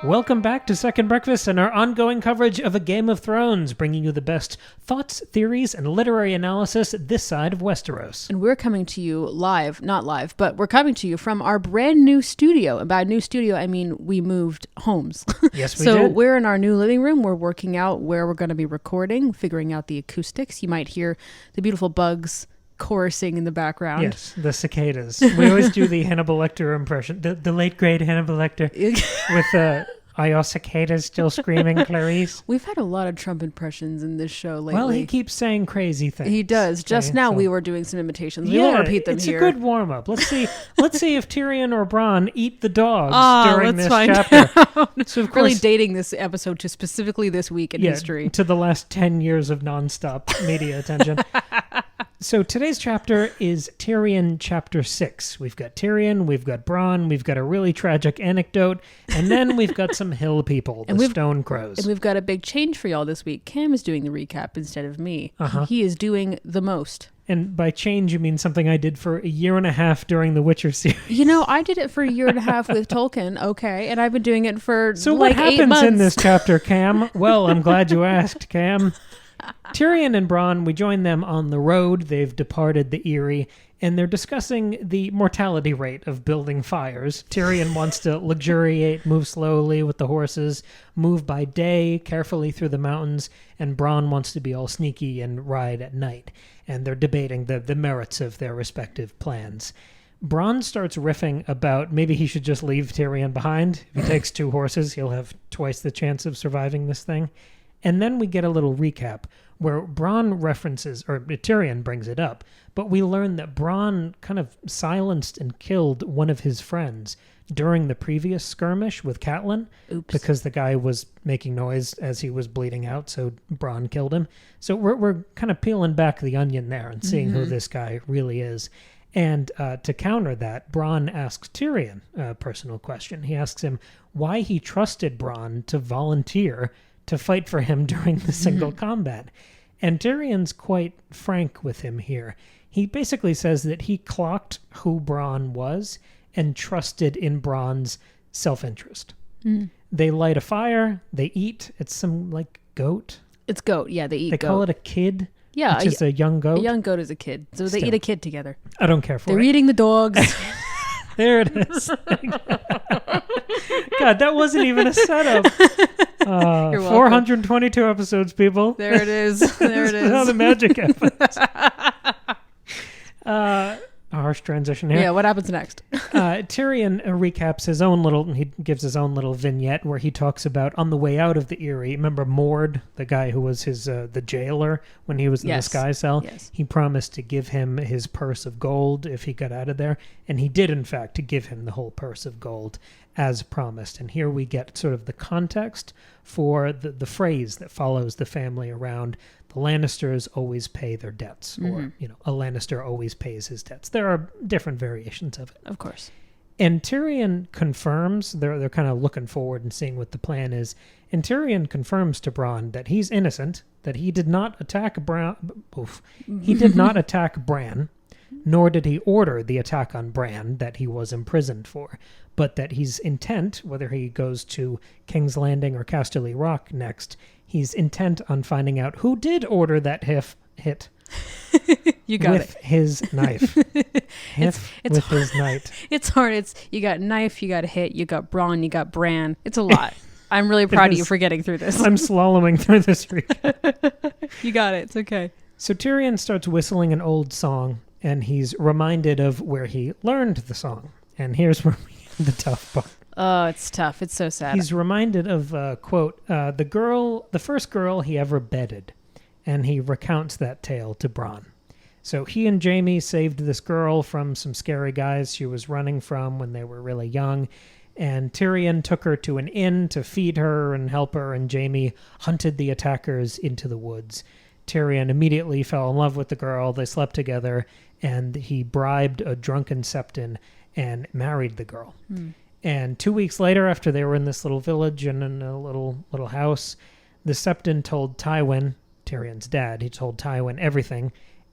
Welcome back to Second Breakfast and our ongoing coverage of A Game of Thrones, bringing you the best thoughts, theories, and literary analysis this side of Westeros. And we're coming to you live, not live, but we're coming to you from our brand new studio. And by new studio, I mean we moved homes. Yes, we did. So did. we're in our new living room. We're working out where we're going to be recording, figuring out the acoustics. You might hear the beautiful bugs chorusing in the background. Yes, the cicadas. We always do the Hannibal Lecter impression, the late great Hannibal Lecter with are your cicadas still screaming, Clarice? We've had a lot of Trump impressions in this show lately. Well, he keeps saying crazy things. He does. Just now we were doing some imitations. We won't repeat them it's here. It's a good warm-up. Let's see if Tyrion or Bronn eat the dogs during this find chapter. Out. So of course, really dating this episode to specifically this week in history. To the last 10 years of nonstop media attention. So today's chapter is Tyrion chapter 6. We've got Tyrion, we've got Bronn, we've got a really tragic anecdote, and then we've got some hill people, the Stone Crows. And we've got a big change for y'all this week. Cam is doing the recap instead of me. Uh-huh. He is doing the most. And by change, you mean something I did for a year and a half during the Witcher series. You know, I did it for a year and a half with Tolkien, okay, and I've been doing it for so like 8 months. So what happens in this chapter, Cam? Well, I'm glad you asked, Cam. Tyrion and Bronn, we join them on the road. They've departed the Eyrie, and they're discussing the mortality rate of building fires. Tyrion wants to luxuriate, move slowly with the horses, move by day, carefully through the mountains, and Bronn wants to be all sneaky and ride at night. And they're debating the merits of their respective plans. Bronn starts riffing about maybe he should just leave Tyrion behind. If he takes 2 horses, he'll have twice the chance of surviving this thing. And then we get a little recap where Bronn references, or Tyrion brings it up, but we learn that Bronn kind of silenced and killed one of his friends during the previous skirmish with Catelyn. Oops. Because the guy was making noise as he was bleeding out, so Bronn killed him. So we're kind of peeling back the onion there and seeing who this guy really is. And to counter that, Bronn asks Tyrion a personal question. He asks him why he trusted Bronn to volunteer to fight for him during the single combat. And Tyrion's quite frank with him here. He basically says that he clocked who Bronn was and trusted in Bronn's self-interest. They light a fire, they eat. It's some, like, goat. It's goat, yeah, they eat goat. They call it a kid, yeah, which is a young goat. A young goat is a kid, so they eat a kid together. I don't care for it. They're eating the dogs. There it is. God, that wasn't even a setup. You're welcome. 422 episodes, people. There it is. There it is. How the magic happens. A harsh transition here. Yeah, what happens next? Tyrion recaps his own he gives his own little vignette where he talks about on the way out of the Eyrie. Remember Mord, the guy who was his the jailer when he was in the Sky Cell? Yes. He promised to give him his purse of gold if he got out of there. And he did, in fact, give him the whole purse of gold as promised. And here we get sort of the context for the phrase that follows the family around. The Lannisters always pay their debts, or, a Lannister always pays his debts. There are different variations of it. Of course. And Tyrion confirms, they're kind of looking forward and seeing what the plan is, and Tyrion confirms to Bronn that he's innocent, that he did not attack He did not attack Bran, nor did he order the attack on Bran that he was imprisoned for, but that he's intent, whether he goes to King's Landing or Casterly Rock next, he's intent on finding out who did order that hit. You got with his knife. It's with his knife. It's hard. You got knife, you got hit, you got Bronn, you got Bran. It's a lot. I'm really proud of you for getting through this. I'm slaloming through this recap. You got it. It's okay. So Tyrion starts whistling an old song, and he's reminded of where he learned the song. And here's where we get the tough part. Oh, it's tough. It's so sad. He's reminded of, quote, the first girl he ever bedded. And he recounts that tale to Bronn. So he and Jaime saved this girl from some scary guys she was running from when they were really young. And Tyrion took her to an inn to feed her and help her, and Jaime hunted the attackers into the woods. Tyrion immediately fell in love with the girl. They slept together, and he bribed a drunken septon and married the girl. And 2 weeks later, after they were in this little village and in a little house, the septon told Tywin, Tyrion's dad, he told Tywin everything.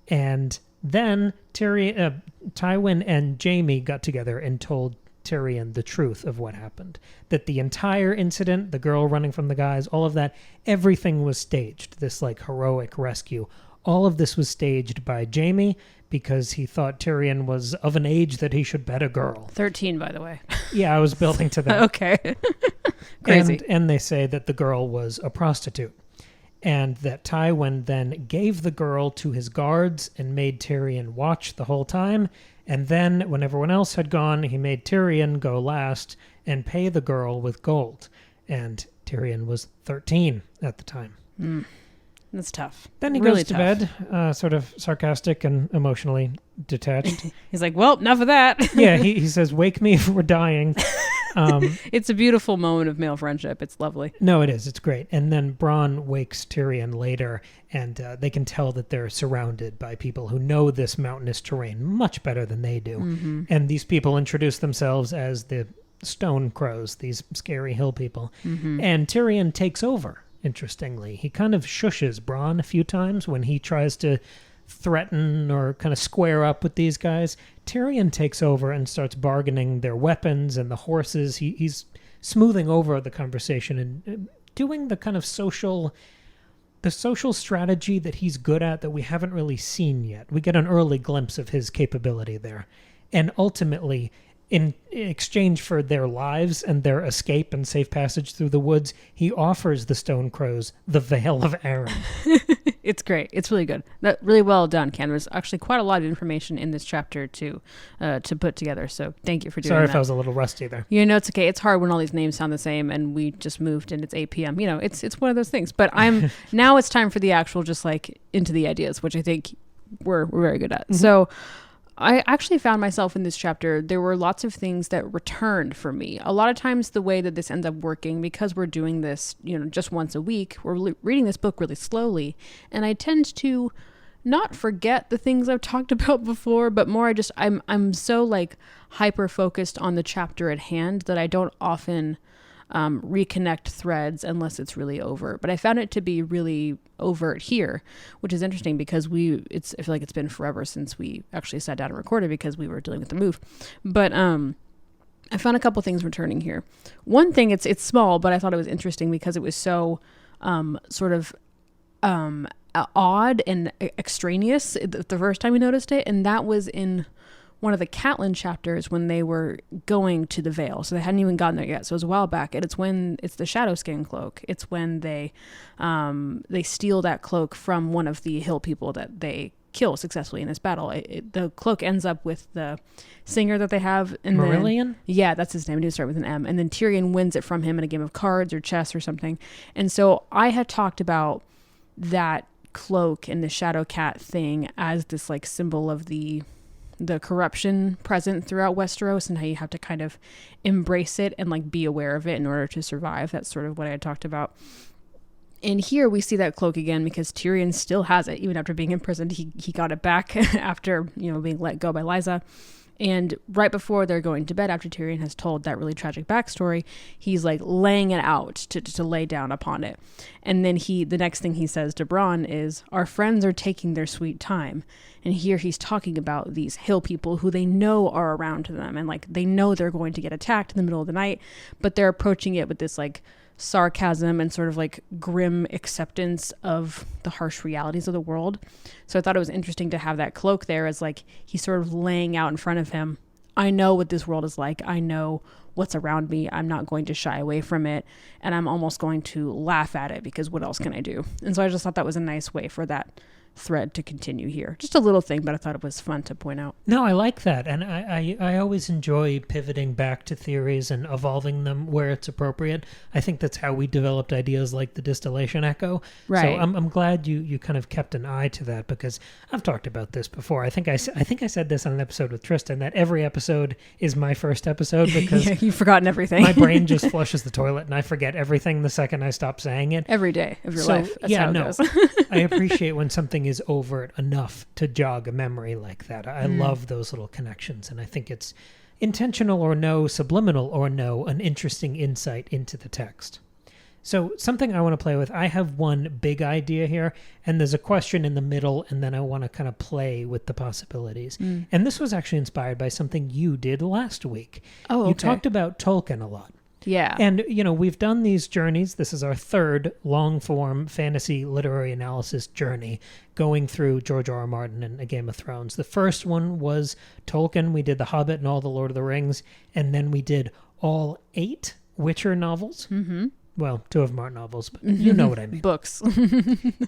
And then Tywin and Jaime got together and told Tyrion the truth of what happened. That the entire incident, the girl running from the guys, all of that, everything was staged. This like heroic rescue. All of this was staged by Jaime because he thought Tyrion was of an age that he should bet a girl. 13, by the way. Yeah, I was building to that. Okay. Crazy. And they say that the girl was a prostitute. And that Tywin then gave the girl to his guards and made Tyrion watch the whole time. And then, when everyone else had gone, he made Tyrion go last and pay the girl with gold. And Tyrion was 13 at the time. That's tough. Then he really goes to bed, sort of sarcastic and emotionally detached. He's like, well, enough of that. Yeah, he says, wake me if we're dying. It's a beautiful moment of male friendship. It's lovely. No, it is. It's great. And then Bronn wakes Tyrion later, and they can tell that they're surrounded by people who know this mountainous terrain much better than they do. Mm-hmm. And these people introduce themselves as the Stone Crows, these scary hill people. Mm-hmm. And Tyrion takes over, interestingly. He kind of shushes Bronn a few times when he tries to threaten or kind of square up with these guys. Tyrion takes over and starts bargaining their weapons and the horses. He's smoothing over the conversation and doing the kind of social strategy that he's good at that we haven't really seen yet. We get an early glimpse of his capability there. And ultimately, in exchange for their lives and their escape and safe passage through the woods, he offers the Stone Crows the Vale of Arryn. It's great. It's really good. That really well done, Ken. There's actually quite a lot of information in this chapter to put together. So thank you for doing that. Sorry if I was a little rusty there. You know, it's okay. It's hard when all these names sound the same and we just moved and it's 8 p.m. You know, it's one of those things. But now it's time for the actual just like into the ideas, which I think we're very good at. Mm-hmm. So I actually found myself in this chapter, there were lots of things that returned for me. A lot of times the way that this ends up working, because we're doing this, you know, just once a week, we're reading this book really slowly. And I tend to not forget the things I've talked about before, but more I'm so like hyper focused on the chapter at hand that I don't often reconnect threads unless it's really overt. But I found it to be really overt here, which is interesting because I feel like it's been forever since we actually sat down and recorded because we were dealing with the move. But I found a couple things returning here. One thing, it's small, but I thought it was interesting because it was so sort of odd and extraneous the first time we noticed it, and that was in one of the Catelyn chapters when they were going to the Vale. So they hadn't even gotten there yet. So it was a while back. And it's the shadow skin cloak. It's when they steal that cloak from one of the hill people that they kill successfully in this battle. The cloak ends up with the singer that they have. And Marillion? Yeah, that's his name. It didn't start with an M. And then Tyrion wins it from him in a game of cards or chess or something. And so I had talked about that cloak and the Shadowcat thing as this like symbol of the corruption present throughout Westeros and how you have to kind of embrace it and like be aware of it in order to survive. That's sort of what I had talked about. And here we see that cloak again because Tyrion still has it even after being imprisoned. He got it back after, you know, being let go by Lysa. And right before they're going to bed, after Tyrion has told that really tragic backstory, he's like laying it out to lay down upon it. And then the next thing he says to Bronn is, "Our friends are taking their sweet time." And here he's talking about these hill people who they know are around them. And like, they know they're going to get attacked in the middle of the night, but they're approaching it with this like sarcasm and sort of like grim acceptance of the harsh realities of the world. So I thought it was interesting to have that cloak there as like he's sort of laying out in front of him, I know what this world is like. I know what's around me. I'm not going to shy away from it. And I'm almost going to laugh at it because what else can I do? And so I just thought that was a nice way for that thread to continue here. Just a little thing, but I thought it was fun to point out. No, I like that. And I always enjoy pivoting back to theories and evolving them where it's appropriate. I think that's how we developed ideas like the distillation echo. Right. So I'm glad you kind of kept an eye to that because I've talked about this before. I think I said this on an episode with Tristan that every episode is my first episode because yeah, you've forgotten everything. My brain just flushes the toilet and I forget everything the second I stop saying it. Every day of your life. That's how it goes. I appreciate when something is overt enough to jog a memory like that. I love those little connections, and I think it's intentional or no, subliminal or no, an interesting insight into the text. So something I want to play with, I have one big idea here, and there's a question in the middle, and then I want to kind of play with the possibilities. And this was actually inspired by something you did last week. Oh, okay. You talked about Tolkien a lot. Yeah. And, we've done these journeys. This is our third long-form fantasy literary analysis journey going through George R.R. Martin and A Game of Thrones. The first one was Tolkien. We did The Hobbit and all the Lord of the Rings. And then we did all 8 Witcher novels. Mm-hmm. Well, 2 of them aren't novels, but you know what I mean. Books.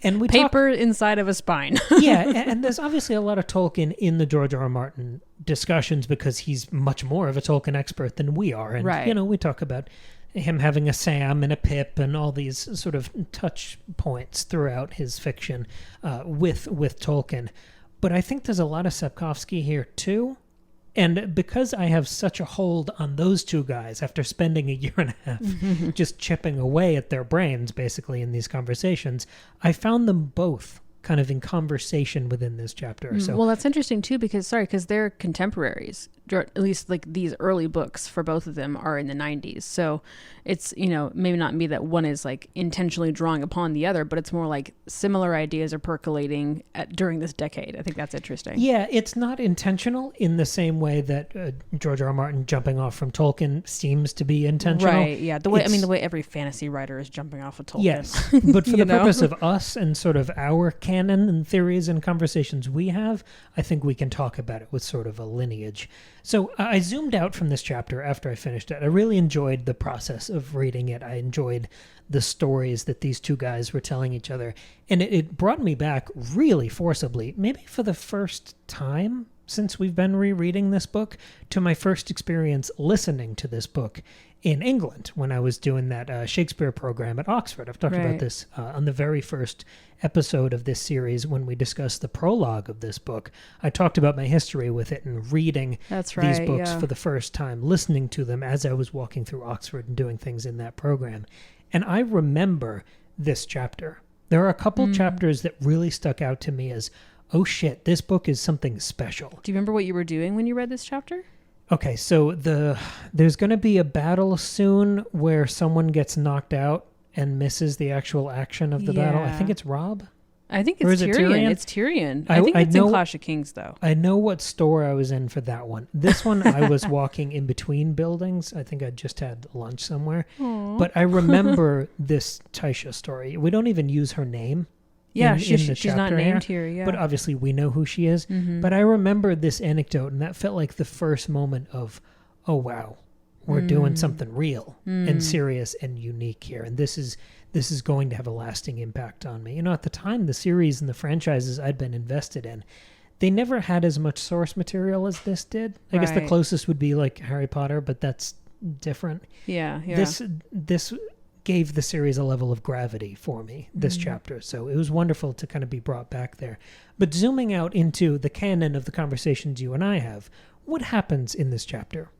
And we Paper inside of a spine. Yeah, and there's obviously a lot of Tolkien in the George R.R. Martin discussions because he's much more of a Tolkien expert than we are. And, right. We talk about him having a Sam and a Pip and all these sort of touch points throughout his fiction with Tolkien. But I think there's a lot of Sapkowski here, too. And because I have such a hold on those 2 guys after spending a year and a half just chipping away at their brains, basically, in these conversations, I found them both kind of in conversation within this chapter. So, well, that's interesting, too, because they're contemporaries. At least, like, these early books for both of them are in the 90s. So it's, maybe not me that one is, like, intentionally drawing upon the other, but it's more like similar ideas are percolating during this decade. I think that's interesting. Yeah, it's not intentional in the same way that George R.R. Martin jumping off from Tolkien seems to be intentional. Right, yeah. The way every fantasy writer is jumping off of Tolkien. Yes, but for the purpose of us and sort of our canon and theories and conversations we have, I think we can talk about it with sort of a lineage. So I zoomed out from this chapter after I finished it. I really enjoyed the process of reading it. I enjoyed the stories that these 2 guys were telling each other. And it brought me back really forcibly, maybe for the first time since we've been rereading this book, to my first experience listening to this book in England when I was doing that Shakespeare program at Oxford. I've talked about this on the very first episode of this series when we discussed the prologue of this book. I talked about my history with it and reading these books for the first time, listening to them as I was walking through Oxford and doing things in that program. And I remember this chapter. There are a couple chapters that really stuck out to me as, oh shit, this book is something special. Do you remember what you were doing when you read this chapter? Okay, so there's going to be a battle soon where someone gets knocked out and misses the actual action of the battle. I think it's Rob. I think it's Tyrion. It's Tyrion. I think it's in Clash of Kings, though. I know what store I was in for that one. This one, I was walking in between buildings. I think I just had lunch somewhere. Aww. But I remember this Taisha story. We don't even use her name. Yeah, she's not named here, yeah. But obviously we know who she is. Mm-hmm. But I remember this anecdote, and that felt like the first moment of, oh, wow, we're doing something real and serious and unique here. And this is going to have a lasting impact on me. At the time, the series and the franchises I'd been invested in, they never had as much source material as this did. I guess the closest would be like Harry Potter, but that's different. Yeah. This gave the series a level of gravity for me, this chapter. So it was wonderful to kind of be brought back there. But zooming out into the canon of the conversations you and I have, what happens in this chapter?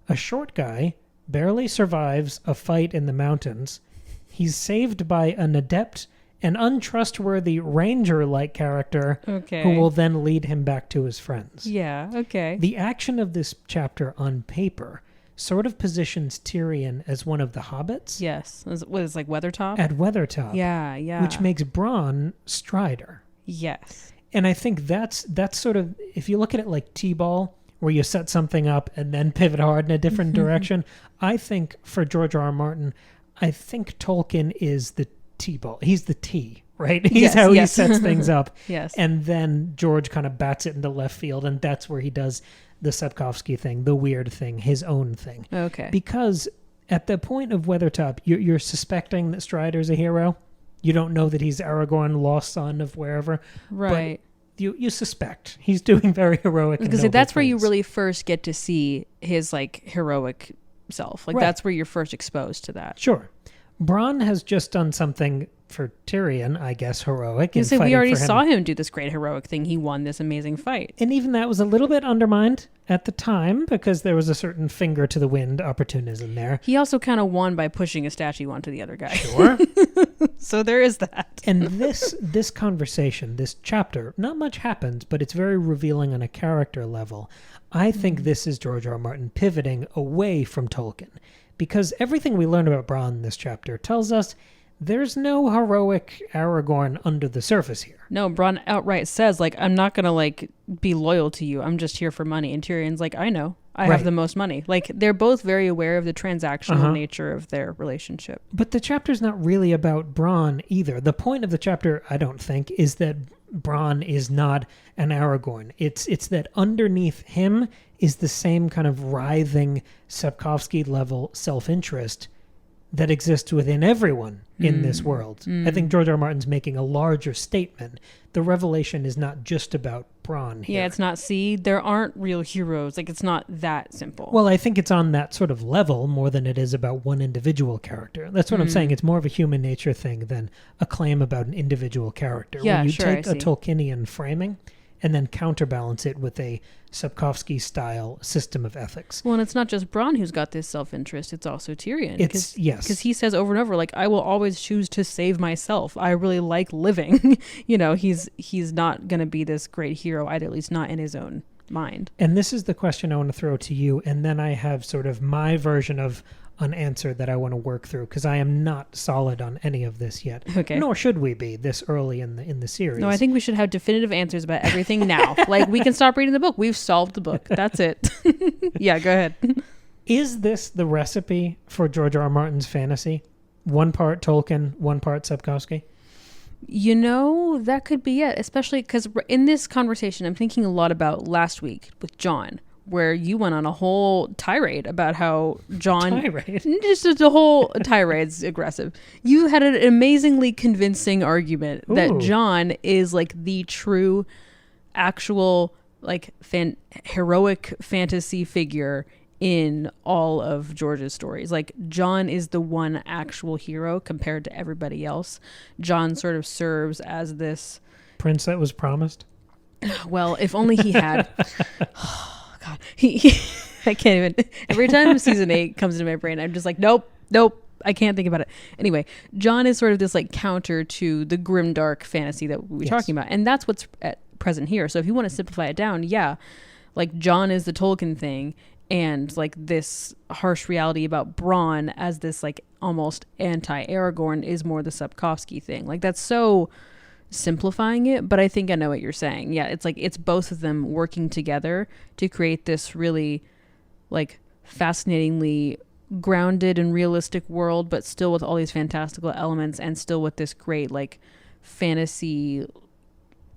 A short guy barely survives a fight in the mountains. He's saved by an adept and untrustworthy ranger-like character who will then lead him back to his friends. Yeah, okay. The action of this chapter on paper sort of positions Tyrion as one of the hobbits. Yes. What is like Weathertop? At Weathertop. Yeah. Which makes Bronn Strider. Yes. And I think that's sort of, if you look at it like T-ball, where you set something up and then pivot hard in a different direction, I think for George R.R. Martin, I think Tolkien is the T-ball. He's the T, right? He's how he sets things up. Yes. And then George kind of bats it into left field, and that's where he does the Sapkowski thing, the weird thing, his own thing. Okay. Because at the point of Weathertop, you're suspecting that Strider's a hero. You don't know that he's Aragorn, lost son of wherever. Right. But you suspect he's doing very heroic. Because that's where you really first get to see his like heroic self. Like that's where you're first exposed to that. Sure. Bronn has just done something for Tyrion, I guess, heroic. We already saw him do this great heroic thing. He won this amazing fight. And even that was a little bit undermined at the time because there was a certain finger to the wind opportunism there. He also kind of won by pushing a statue onto the other guy. Sure. So there is that. And this conversation, this chapter, not much happens, but it's very revealing on a character level. I think this is George R. R. Martin pivoting away from Tolkien. because everything we learn about Bronn in this chapter tells us there's no heroic Aragorn under the surface here. No, Bronn outright says, like, I'm not going to, like, be loyal to you. I'm just here for money. And Tyrion's like, I know. I have the most money. Like, they're both very aware of the transactional nature of their relationship. But the chapter's not really about Bronn either. The point of the chapter, I don't think, is that Bronn is not an Aragorn. It's that underneath him is the same kind of writhing Sapkowski-level self-interest that exists within everyone in this world. I think George R. R. Martin's making a larger statement. The revelation is not just about Bronn here. Yeah, it's not, there aren't real heroes. Like, it's not that simple. Well, I think it's on that sort of level more than it is about one individual character. That's what I'm saying. It's more of a human nature thing than a claim about an individual character. Yeah, when you sure, take I a see. Tolkienian framing and then counterbalance it with a Sapkowski-style system of ethics. Well, and it's not just Bronn who's got this self-interest. It's also Tyrion. Yes. Because he says over and over, like, I will always choose to save myself. I really like living. You know, he's not going to be this great hero either, at least not in his own mind. And this is the question I want to throw to you, and then I have sort of my version of an answer that I want to work through, because I am not solid on any of this yet. Okay. Nor should we be this early in the series. No, I think we should have definitive answers about everything now. Like, we can stop reading the book. We've solved the book. That's it. Yeah, go ahead. Is this the recipe for George R. R. Martin's fantasy? One part Tolkien, one part Sapkowski? You know, that could be it, especially because in this conversation, I'm thinking a lot about last week with John, where you went on a whole tirade about how John... Tirade? Just a whole tirade's aggressive. You had an amazingly convincing argument that John is like the true, actual, like, heroic fantasy figure in all of George's stories. Like, John is the one actual hero compared to everybody else. John sort of serves as this... Prince that was promised? Well, if only he had... God, I can't even. Every time season 8 comes into my brain, I'm just like, nope, I can't think about it. Anyway, John is sort of this like counter to the grimdark fantasy that we're talking about, and that's what's at present here. So if you want to simplify it down, yeah, like John is the Tolkien thing, and like this harsh reality about Bronn as this like almost anti-Aragorn is more the Sapkowski thing. Like, that's so simplifying it, but I think I know what you're saying. Yeah, it's like it's both of them working together to create this really like fascinatingly grounded and realistic world, but still with all these fantastical elements and still with this great like fantasy,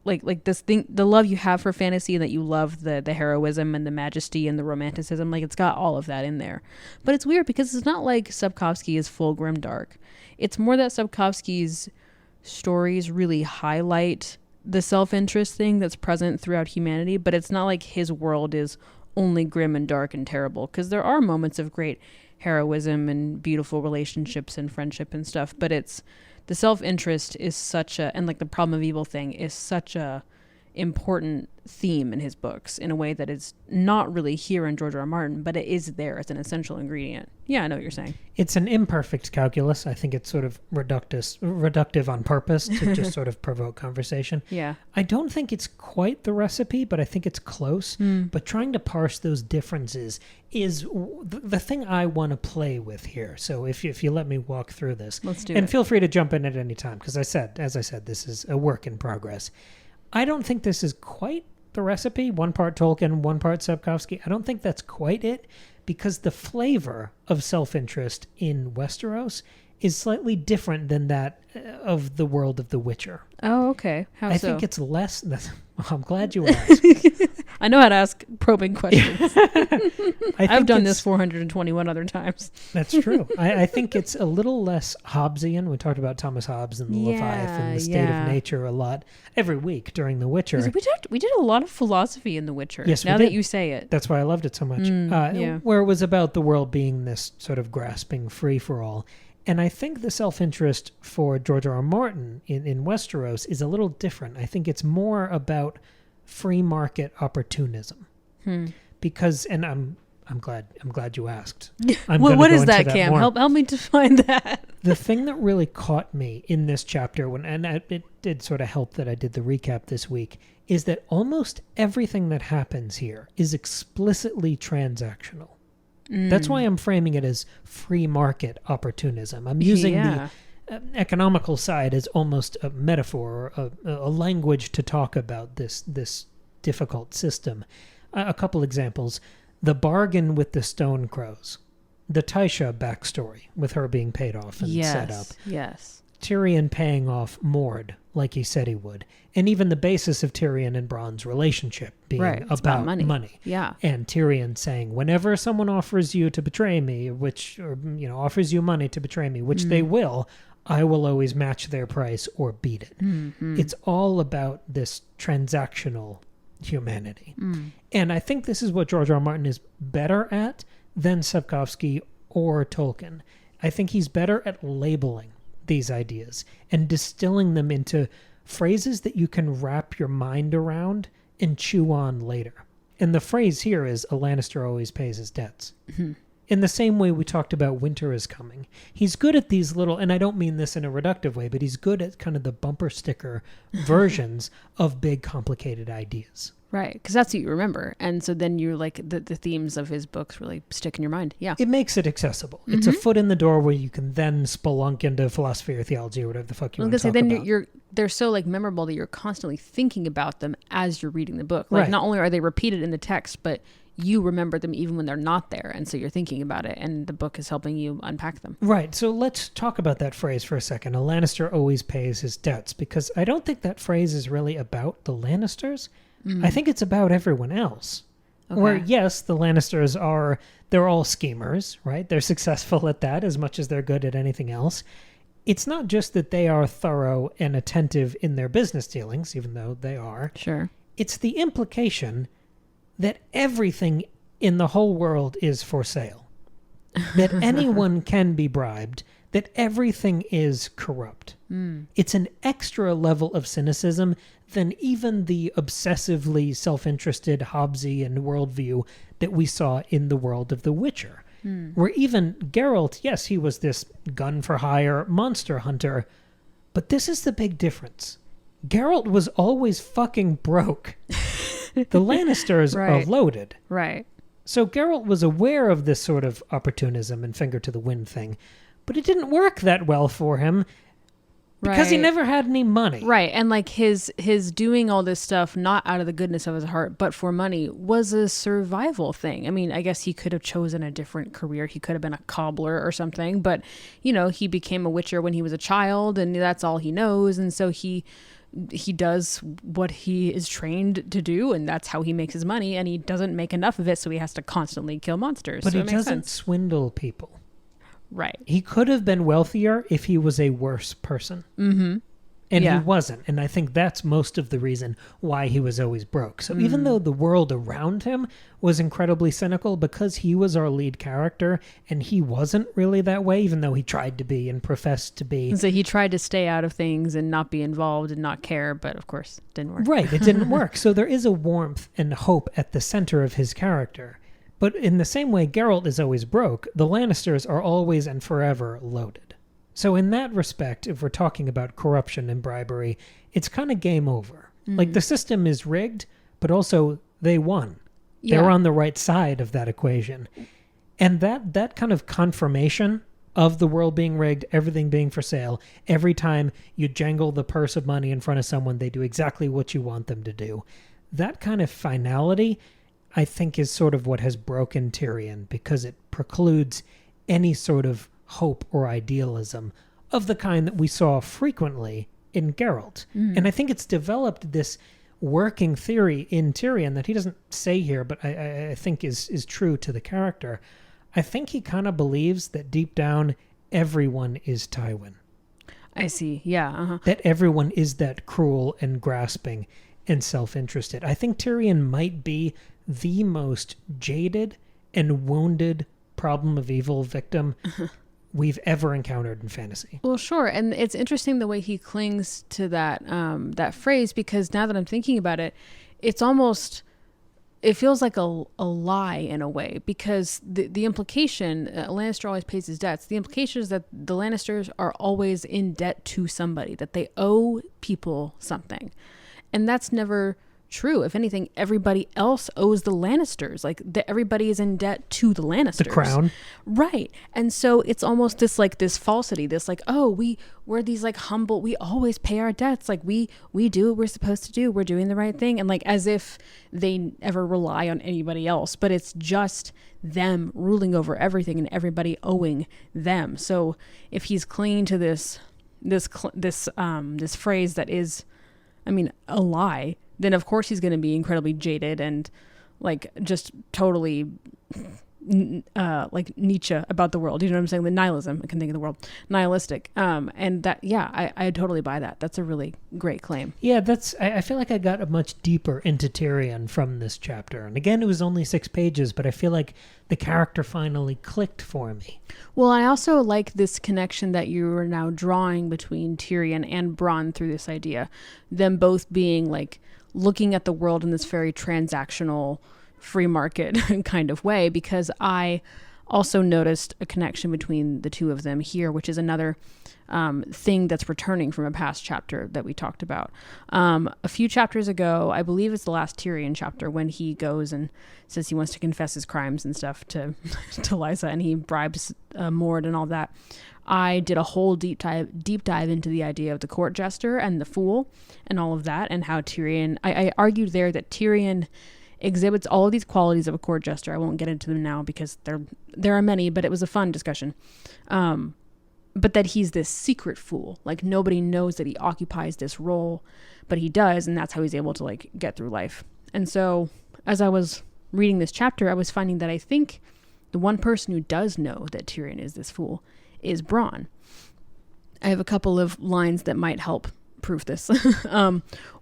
like this thing, the love you have for fantasy, and that you love the heroism and the majesty and the romanticism. Like, it's got all of that in there. But it's weird because it's not like Sapkowski is full grimdark. It's more that Sapkowski's stories really highlight the self-interest thing that's present throughout humanity, but it's not like his world is only grim and dark and terrible, because there are moments of great heroism and beautiful relationships and friendship and stuff, but it's the self-interest is such a, and like the problem of evil thing is such a important theme in his books in a way that is not really here in George R. R. Martin, but it is there as an essential ingredient. Yeah, I know what you're saying. It's an imperfect calculus. I think it's sort of reductive on purpose to just sort of provoke conversation. Yeah. I don't think it's quite the recipe, but I think it's close. But trying to parse those differences is the thing I want to play with here. So if you let me walk through this. Let's do and it. Feel free to jump in at any time, because as I said, this is a work in progress. I don't think this is quite the recipe. One part Tolkien, one part Sapkowski. I don't think that's quite it, because the flavor of self-interest in Westeros is slightly different than that of the world of The Witcher. Oh, okay. How I so? think it's less... I'm glad you asked. I know how to ask probing questions. I've done this it's- 421 other times. That's true. I think it's a little less Hobbesian. We talked about Thomas Hobbes and the Leviathan, the state of nature a lot every week during The Witcher. We did a lot of philosophy in The Witcher. Yes, we now did. that you say it. That's why I loved it so much. Yeah. Where it was about the world being this sort of grasping free-for-all. And I think the self-interest for George R. R. Martin in Westeros is a little different. I think it's more about free market opportunism. Because, and I'm glad you asked. What is that, Cam? Help me define that. The thing that really caught me in this chapter, it did sort of help that I did the recap this week, is that almost everything that happens here is explicitly transactional. That's why I'm framing it as free market opportunism. I'm using the economical side as almost a metaphor, or a language to talk about this difficult system. A couple examples. The bargain with the Stone Crows. The Tysha backstory with her being paid off and set up. Yes. Tyrion paying off Mord like he said he would. And even the basis of Tyrion and Bronn's relationship being about money. Yeah. And Tyrion saying, whenever someone offers you to betray me, offers you money to betray me, which they will, I will always match their price or beat it. Mm-hmm. It's all about this transactional humanity. And I think this is what George R. R. Martin is better at than Sapkowski or Tolkien. I think he's better at labeling these ideas and distilling them into phrases that you can wrap your mind around and chew on later. And the phrase here is, a Lannister always pays his debts. Mm-hmm. In the same way we talked about winter is coming. He's good at these little, and I don't mean this in a reductive way, but he's good at kind of the bumper sticker versions of big complicated ideas. Right, because that's what you remember. And so then you're like, the themes of his books really stick in your mind. Yeah. It makes it accessible. Mm-hmm. It's a foot in the door where you can then spelunk into philosophy or theology or whatever the fuck you want to talk about. They're so like memorable that you're constantly thinking about them as you're reading the book. Like not only are they repeated in the text, but you remember them even when they're not there. And so you're thinking about it and the book is helping you unpack them. Right. So let's talk about that phrase for a second. A Lannister always pays his debts, because I don't think that phrase is really about the Lannisters. I think it's about everyone else. Okay. Where, yes, the Lannisters they're all schemers, right? They're successful at that as much as they're good at anything else. It's not just that they are thorough and attentive in their business dealings, even though they are. Sure. It's the implication that everything in the whole world is for sale. That anyone can be bribed. That everything is corrupt. It's an extra level of cynicism than even the obsessively self-interested Hobbesian worldview that we saw in the world of The Witcher. Where even Geralt, yes, he was this gun-for-hire monster hunter, but this is the big difference. Geralt was always fucking broke. The Lannisters are loaded. Right. So Geralt was aware of this sort of opportunism and finger to the wind thing, but it didn't work that well for him because he never had any money. Right. And like his doing all this stuff, not out of the goodness of his heart, but for money, was a survival thing. I mean, I guess he could have chosen a different career. He could have been a cobbler or something, but he became a witcher when he was a child and that's all he knows. And so he does what he is trained to do, and that's how he makes his money, and he doesn't make enough of it, so he has to constantly kill monsters. But he doesn't swindle people. Right. He could have been wealthier if he was a worse person. Mm-hmm. And he wasn't. And I think that's most of the reason why he was always broke. So even though the world around him was incredibly cynical, because he was our lead character and he wasn't really that way, even though he tried to be and professed to be. And so he tried to stay out of things and not be involved and not care, but of course it didn't work. Right. It didn't work. So there is a warmth and hope at the center of his character. But in the same way Geralt is always broke, the Lannisters are always and forever loaded. So in that respect, if we're talking about corruption and bribery, it's kind of game over. Like the system is rigged, but also they won. Yeah. They're on the right side of that equation. And that kind of confirmation of the world being rigged, everything being for sale, every time you jangle the purse of money in front of someone, they do exactly what you want them to do. That kind of finality, I think, is sort of what has broken Tyrion, because it precludes any sort of hope or idealism of the kind that we saw frequently in Geralt. And I think it's developed this working theory in Tyrion that he doesn't say here, but I think is true to the character. I think he kind of believes that deep down, everyone is Tywin. I see. Yeah. Uh-huh. That everyone is that cruel and grasping and self-interested. I think Tyrion might be the most jaded and wounded problem of evil victim we've ever encountered in fantasy. Well, sure. And it's interesting the way he clings to that phrase, because now that I'm thinking about it, it feels like a lie in a way, because the implication, Lannister always pays his debts. The implication is that the Lannisters are always in debt to somebody, that they owe people something. And that's never true. If anything, everybody else owes the Lannisters. Like everybody is in debt to the Lannisters. The crown. Right. And so it's almost this like this falsity, this like, oh, we're these like humble, we always pay our debts. Like we do what we're supposed to do. We're doing the right thing. And like as if they ever rely on anybody else, but it's just them ruling over everything and everybody owing them. So if he's clinging to this phrase that is, I mean, a lie, then of course he's going to be incredibly jaded and like just totally like Nietzsche about the world. You know what I'm saying? The nihilism, I can think of the world, nihilistic. And that, yeah, I totally buy that. That's a really great claim. Yeah, I feel like I got a much deeper into Tyrion from this chapter. And again, it was only 6 pages, but I feel like the character finally clicked for me. Well, I also like this connection that you are now drawing between Tyrion and Bronn through this idea. Them both being like looking at the world in this very transactional, free market kind of way, because I also noticed a connection between the two of them here, which is another thing that's returning from a past chapter that we talked about. A few chapters ago, I believe it's the last Tyrion chapter, when he goes and says he wants to confess his crimes and stuff to Lysa, and he bribes Mord and all that. I did a whole deep dive into the idea of the court jester and the fool and all of that, and how Tyrion, I argued there that Tyrion exhibits all of these qualities of a court jester. I won't get into them now because there are many, but it was a fun discussion. But that he's this secret fool. Like nobody knows that he occupies this role, but he does, and that's how he's able to like get through life. And so as I was reading this chapter, I was finding that I think the one person who does know that Tyrion is this fool is Bronn. I have a couple of lines that might help prove this.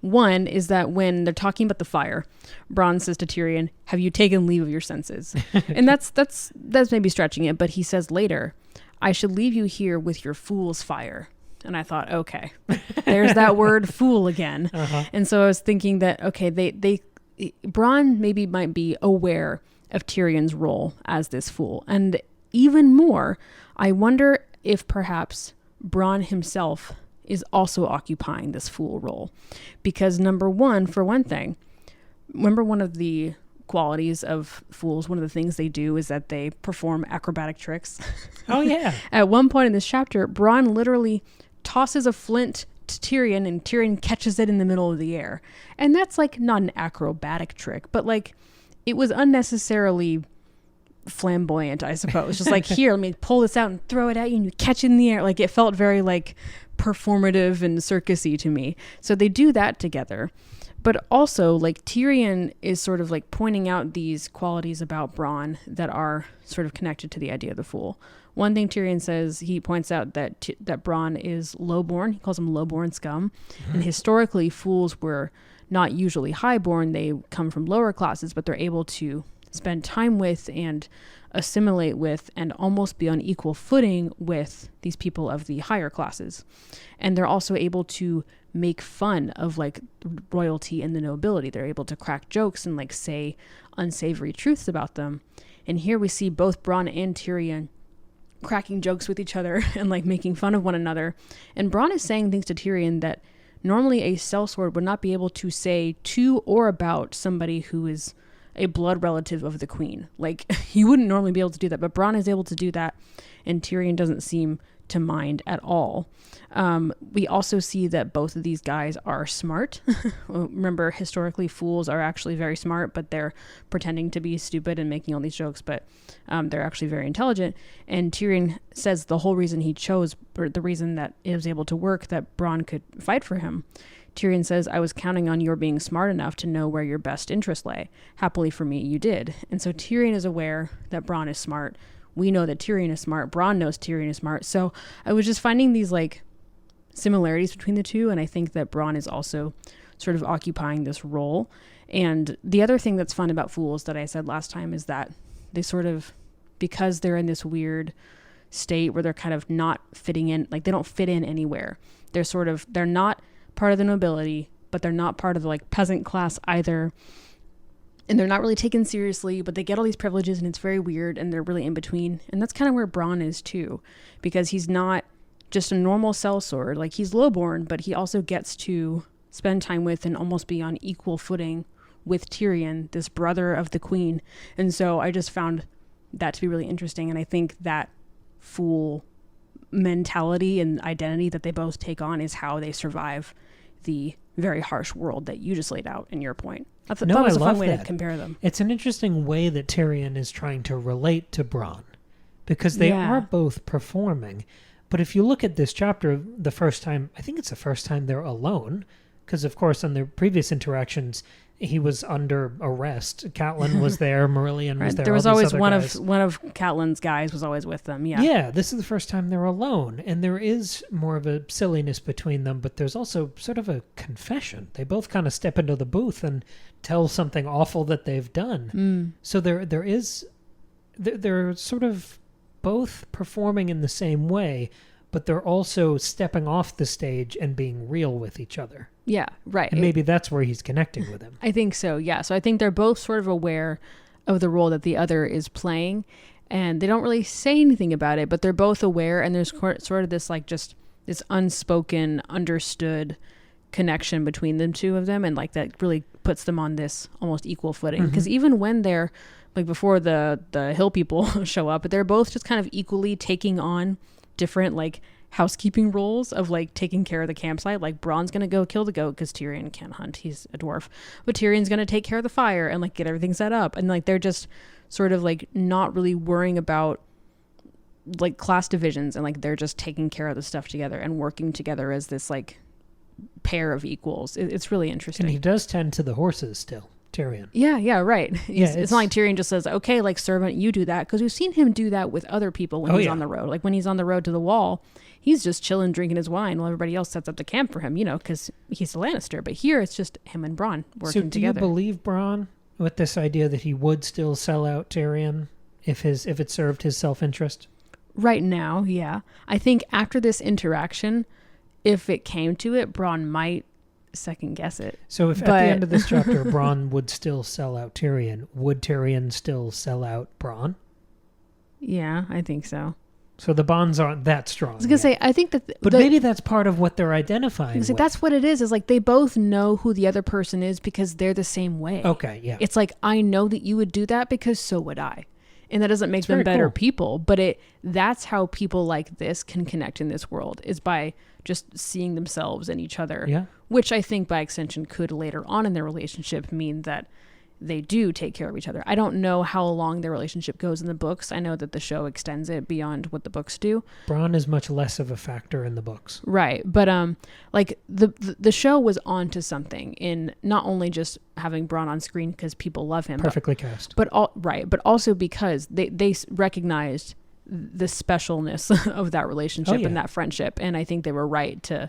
One is that when they're talking about the fire, Bronn says to Tyrion, "Have you taken leave of your senses?" And that's maybe stretching it, but he says later, "I should leave you here with your fool's fire." And I thought, okay, there's that word fool again. Uh-huh. And so I was thinking that, okay, Bronn maybe might be aware of Tyrion's role as this fool. And even more, I wonder if perhaps Bronn himself is also occupying this fool role. Because for one thing, remember one of the qualities of fools, one of the things they do is that they perform acrobatic tricks. Oh, yeah. At one point in this chapter, Bronn literally tosses a flint to Tyrion, and Tyrion catches it in the middle of the air. And that's like not an acrobatic trick, but like it was unnecessarily flamboyant, I suppose. Just like, here, let me pull this out and throw it at you and you catch it in the air. Like it felt very like performative and circusy to me. So they do that together. But also, like, Tyrion is sort of like pointing out these qualities about Bronn that are sort of connected to the idea of the fool. One thing Tyrion says, he points out that Bronn is lowborn. He calls him lowborn scum. Mm-hmm. And historically, fools were not usually highborn. They come from lower classes, but they're able to spend time with and assimilate with and almost be on equal footing with these people of the higher classes. And they're also able to make fun of like royalty and the nobility. They're able to crack jokes and like say unsavory truths about them. And here we see both Bronn and Tyrion cracking jokes with each other and like making fun of one another. And Bronn is saying things to Tyrion that normally a sellsword would not be able to say to or about somebody who is a blood relative of the queen. Like he wouldn't normally be able to do that, but Bronn is able to do that, and Tyrion doesn't seem to mind at all. We also see that both of these guys are smart. Remember, historically, fools are actually very smart, but they're pretending to be stupid and making all these jokes, but they're actually very intelligent. And Tyrion says the whole reason he chose, or the reason that it was able to work, that Bronn could fight for him. Tyrion says, "I was counting on your being smart enough to know where your best interest lay. Happily for me, you did." And so Tyrion is aware that Bronn is smart. We know that Tyrion is smart. Bronn knows Tyrion is smart. So I was just finding these like similarities between the two. And I think that Bronn is also sort of occupying this role. And the other thing that's fun about fools that I said last time is that they sort of, because they're in this weird state where they're kind of not fitting in, like they don't fit in anywhere. They're not part of the nobility, but they're not part of the like peasant class either. And they're not really taken seriously, but they get all these privileges and it's very weird, and they're really in between. And that's kind of where Bronn is too, because he's not just a normal sellsword. Like he's lowborn, but he also gets to spend time with and almost be on equal footing with Tyrion, this brother of the queen. And so I just found that to be really interesting. And I think that fool mentality and identity that they both take on is how they survive the very harsh world that you just laid out in your point. I thought that was a fun way to compare them. It's an interesting way that Tyrion is trying to relate to Bronn, because they are both performing. But if you look at this chapter, the first time, I think it's the first time they're alone, because of course on their previous interactions, he was under arrest. Catelyn was there, Marillion was there. There was always one of Catelyn's guys was always with them. Yeah, this is the first time they're alone, and there is more of a silliness between them, but there's also sort of a confession. They both kind of step into the booth and tell something awful that they've done. So they're sort of both performing in the same way, but they're also stepping off the stage and being real with each other. Yeah, right. And maybe that's where he's connecting with him. I think so, yeah. So I think they're both sort of aware of the role that the other is playing, and they don't really say anything about it, but they're both aware, and there's sort of this like just this unspoken, understood connection between the two of them, and like that really puts them on this almost equal footing. Because even when they're like before the hill people show up, they're both just kind of equally taking on different like housekeeping roles of like taking care of the campsite. Like Bronn's gonna go kill the goat because Tyrion can't hunt, he's a dwarf, but Tyrion's gonna take care of the fire and like get everything set up, and like they're just sort of like not really worrying about like class divisions, and like they're just taking care of the stuff together and working together as this like pair of equals. It's really interesting. And he does tend to the horses still, Tyrion. Yeah, right. It's not like Tyrion just says, okay, like servant, you do that, because we've seen him do that with other people when he's on the road. Like when he's on the road to the Wall, he's just chilling, drinking his wine while everybody else sets up the camp for him, because he's a Lannister. But here it's just him and Bronn working together. So do you believe Bronn with this idea that he would still sell out Tyrion if it served his self-interest? Right now, yeah. I think after this interaction, if it came to it, Bronn might second guess it. So if at the end of this chapter Bronn would still sell out Tyrion, would Tyrion still sell out Bronn? Yeah, I think so. So the bonds aren't that strong. I was gonna say, I think that, but maybe that's part of what they're identifying with. That's what it is like they both know who the other person is because they're the same way. Okay, yeah. It's like, I know that you would do that because so would I. And that doesn't make them better people, but that's how people like this can connect in this world, is by just seeing themselves in each other. Yeah. Which I think by extension could later on in their relationship mean that they do take care of each other. I don't know how long their relationship goes in the books. I know that the show extends it beyond what the books do. Bronn is much less of a factor in the books. Right. But like the show was onto something in not only just having Bronn on screen because people love him. Perfectly cast. But also because they recognized the specialness of that relationship and that friendship. And I think they were right to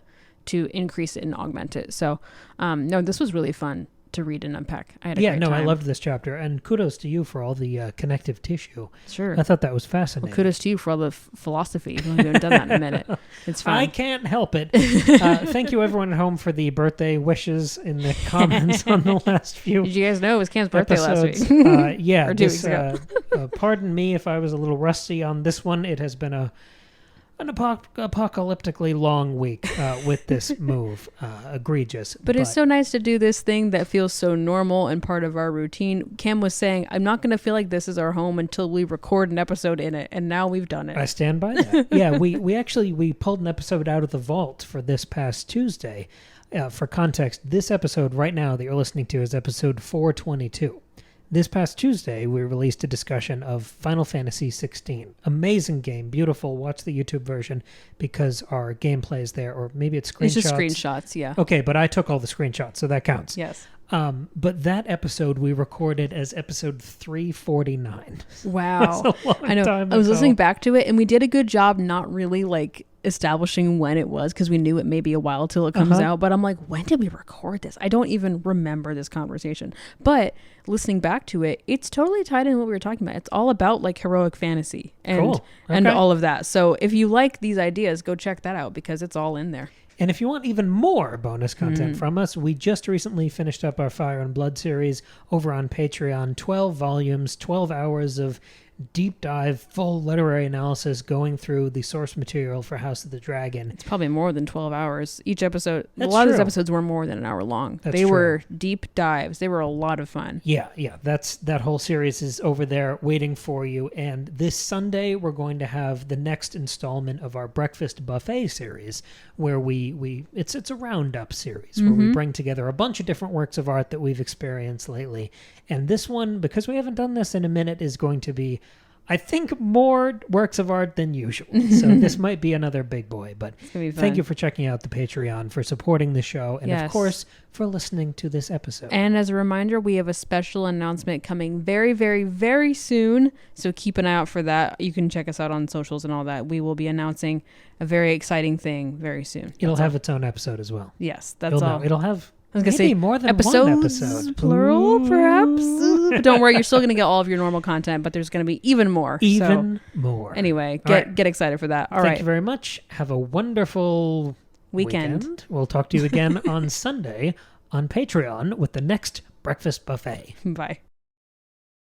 increase it and augment it. So no, this was really fun to read and unpack. I had a great time. I loved this chapter, and kudos to you for all the connective tissue. Sure. I thought that was fascinating. Well, kudos to you for all the philosophy. We haven't done that in a minute. It's fine. I can't help it. Thank you everyone at home for the birthday wishes in the comments on the last few Did you guys know it was Cam's birthday episodes. last week? Or 2 weeks ago. Pardon me if I was a little rusty on this one. It has been an apocalyptically long week with this move. Egregious. But it's so nice to do this thing that feels so normal and part of our routine. Cam was saying, I'm not going to feel like this is our home until we record an episode in it. And now we've done it. I stand by that. Yeah, we pulled an episode out of the vault for this past Tuesday. For context, this episode right now that you're listening to is episode 422. This past Tuesday, we released a discussion of Final Fantasy XVI. Amazing game, beautiful. Watch the YouTube version because our gameplay is there, or maybe it's screenshots. It's just screenshots, yeah. Okay, but I took all the screenshots, so that counts. Yes. But that episode we recorded as episode 349. Wow. That's a long I know. time I was ago. listening back to it, and we did a good job not really like establishing when it was, because we knew it may be a while till it comes out. But I'm like, when did we record this? I don't even remember this conversation. But listening back to it, it's totally tied in what we were talking about. It's all about like heroic fantasy and and all of that. So if you like these ideas, go check that out because it's all in there. And if you want even more bonus content from us, we just recently finished up our Fire and Blood series over on Patreon. 12 volumes, 12 hours of deep dive, full literary analysis going through the source material for House of the Dragon. It's probably more than 12 hours. Each episode, That's a lot of true. these episodes were more than an hour long. That's they true. were deep dives. They were a lot of fun. Yeah. That whole series is over there waiting for you. And this Sunday, we're going to have the next installment of our Breakfast Buffet series, where it's a roundup series where we bring together a bunch of different works of art that we've experienced lately. And this one, because we haven't done this in a minute, is going to be, I think, more works of art than usual. So this might be another big boy. But thank you for checking out the Patreon, for supporting the show, and of course, for listening to this episode. And as a reminder, we have a special announcement coming very, very, very soon. So keep an eye out for that. You can check us out on socials and all that. We will be announcing a very exciting thing very soon. It'll have its own episode as well. Yes, that's all. It'll have... I was going to maybe say more than episodes, one episode. Plural, perhaps. But don't worry, you're still going to get all of your normal content, but there's going to be even more. More. Anyway, right. get excited for that. All right. Thank you very much. Have a wonderful weekend. We'll talk to you again on Sunday on Patreon with the next Breakfast Buffet. Bye.